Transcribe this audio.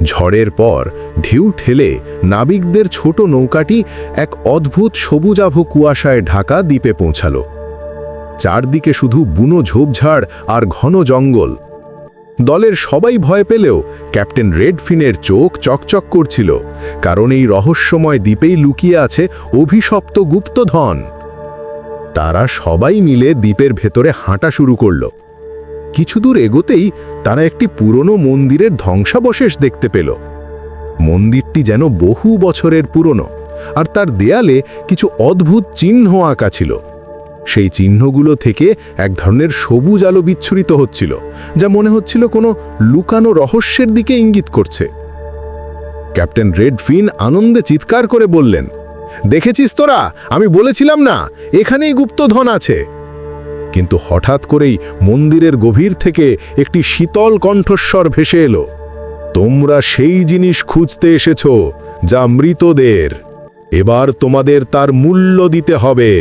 ঝড়ের পর ঢেউ ঠেলে নাবিকদের ছোট নৌকাটি এক অদ্ভুত সবুজাভ কুয়াশায় ঢাকা দ্বীপে পৌঁছাল। চারদিকে শুধু বুনো ঝোপঝাড় আর ঘন জঙ্গল। দলের সবাই ভয় পেলেও ক্যাপ্টেন রেডফিনের চোখ চকচক করছিল, কারণ এই রহস্যময় দ্বীপেই লুকিয়ে আছে অভিশপ্ত গুপ্তধন। তারা সবাই মিলে দ্বীপের ভেতরে হাঁটা শুরু করল। কিছু দূর এগোতেই তারা একটি পুরনো মন্দিরের ধ্বংসাবশেষ দেখতে পেল। মন্দিরটি যেন বহু বছরের পুরনো, আর তার দেয়ালে কিছু অদ্ভুত চিহ্ন আঁকা ছিল। সেই চিহ্নগুলো থেকে এক ধরনের সবুজ আলো বিচ্ছুরিত হচ্ছিল, যা মনে হচ্ছিল কোনো লুকানো রহস্যের দিকে ইঙ্গিত করছে। ক্যাপ্টেন রেডফিন আনন্দে চিৎকার করে বললেন, দেখেছিস তোরা, আমি বলেছিলাম না এখানেই গুপ্তধন আছে। কিন্তু হঠাৎ করেই মন্দিরের গভীর থেকে একটি শীতল কণ্ঠস্বর ভেসে এলো, তোমরা সেই জিনিস খুঁজতে এসেছো যা মৃতদের, এবার তোমাদের তার মূল্য দিতে হবে।